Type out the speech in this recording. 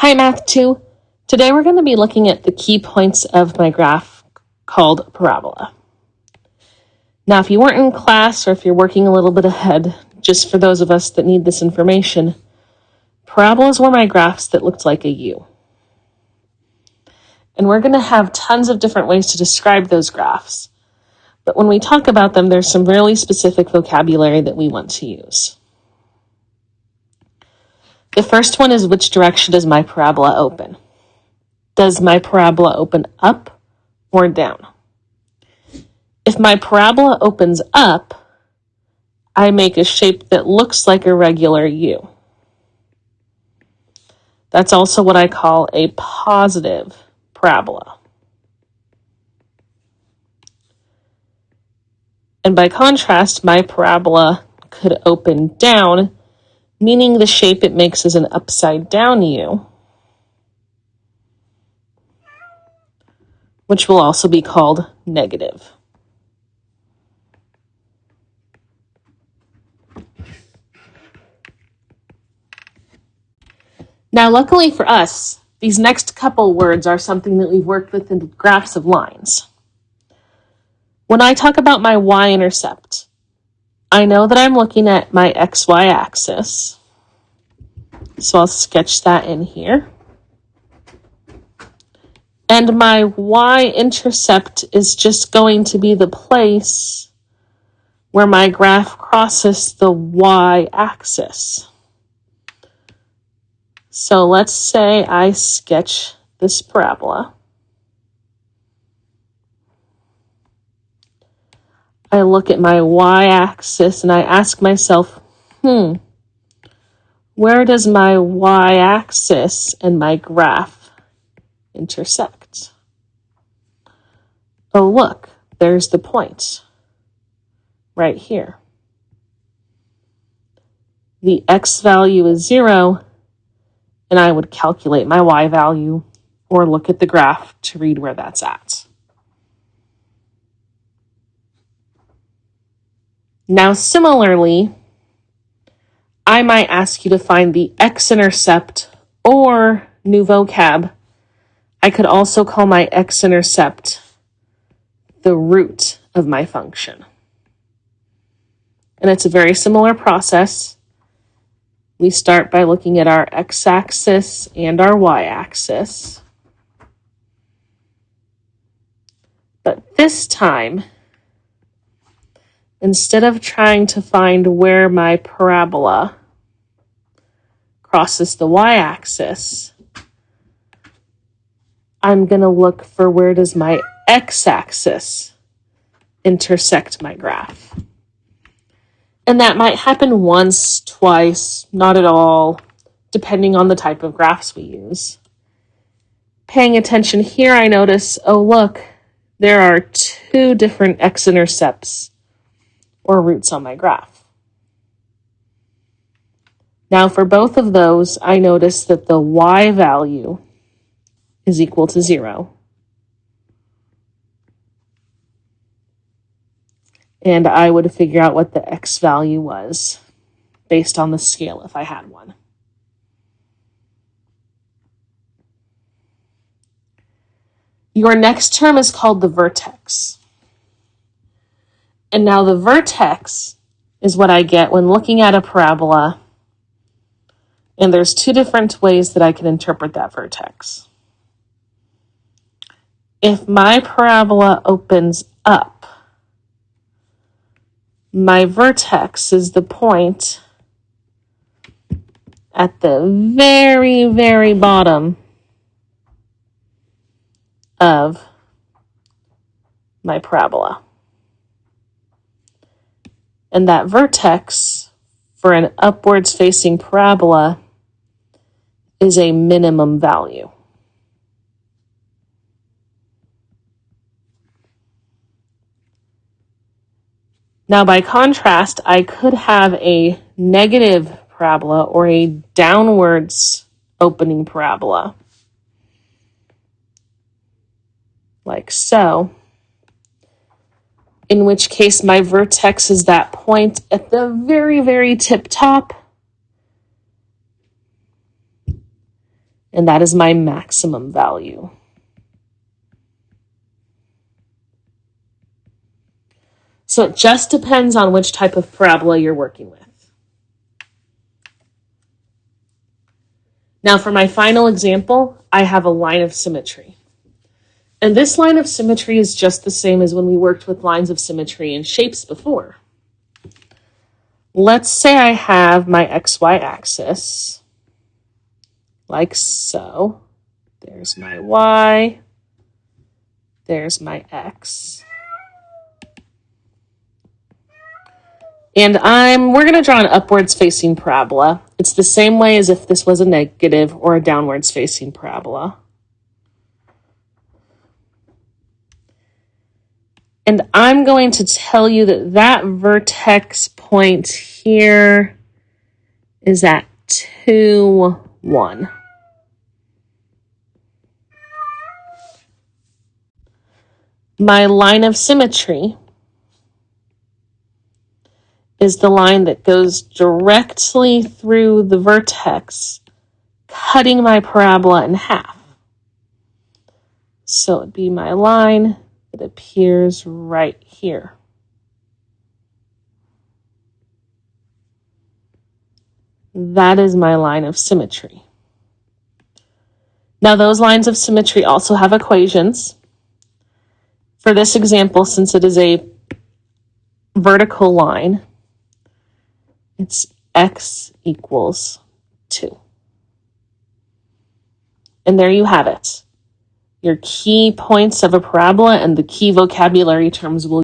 Hi, Math 2. Today we're going to be looking at the key points of my graph called parabola. Now, if you weren't in class or if you're working a little bit ahead, just for those of us that need this information, parabolas were my graphs that looked like a U. And we're going to have tons of different ways to describe those graphs. But when we talk about them, there's some really specific vocabulary that we want to use. The first one is, which direction does my parabola open? Does my parabola open up or down? If my parabola opens up, I make a shape that looks like a regular U. That's also what I call a positive parabola. And by contrast, my parabola could open down, meaning the shape it makes is an upside down U, which will also be called negative. Now, luckily for us, these next couple words are something that we've worked with in graphs of lines. When I talk about my y-intercept, I know that I'm looking at my xy axis. So I'll sketch that in here. And my y-intercept is just going to be the place where my graph crosses the y-axis. So let's say I sketch this parabola. I look at my y-axis and I ask myself, where does my y-axis and my graph intersect? Oh, look, there's the point right here. The x value is 0, and I would calculate my y value or look at the graph to read where that's at. Now, similarly, I might ask you to find the x-intercept, or new vocab, I could also call my x-intercept the root of my function. And it's a very similar process. We start by looking at our x-axis and our y-axis. But this time, instead of trying to find where my parabola crosses the y-axis, I'm going to look for where does my x-axis intersect my graph. And that might happen once, twice, not at all, depending on the type of graphs we use. Paying attention here, I notice, oh look, there are 2 different x-intercepts or roots on my graph. Now for both of those, I notice that the y value is equal to 0. And I would figure out what the x value was based on the scale if I had one. Your next term is called the vertex. And now the vertex is what I get when looking at a parabola. And there's 2 different ways that I can interpret that vertex. If my parabola opens up, my vertex is the point at the very, very bottom of my parabola. And that vertex for an upwards facing parabola is a minimum value. Now, by contrast, I could have a negative parabola or a downwards opening parabola, like so, in which case my vertex is that point at the very, very tip top, and that is my maximum value. So it just depends on which type of parabola you're working with. Now for my final example, I have a line of symmetry. And this line of symmetry is just the same as when we worked with lines of symmetry and shapes before. Let's say I have my XY axis, like so. There's my Y, there's my X. And we're going to draw an upwards facing parabola. It's the same way as if this was a negative or a downwards facing parabola. And I'm going to tell you that that vertex point here is at 2, 1. My line of symmetry is the line that goes directly through the vertex, cutting my parabola in half. So it'd be my line that appears right here. That is my line of symmetry. Now those lines of symmetry also have equations. For this example, since it is a vertical line, it's x equals 2. And there you have it. Your key points of a parabola and the key vocabulary terms will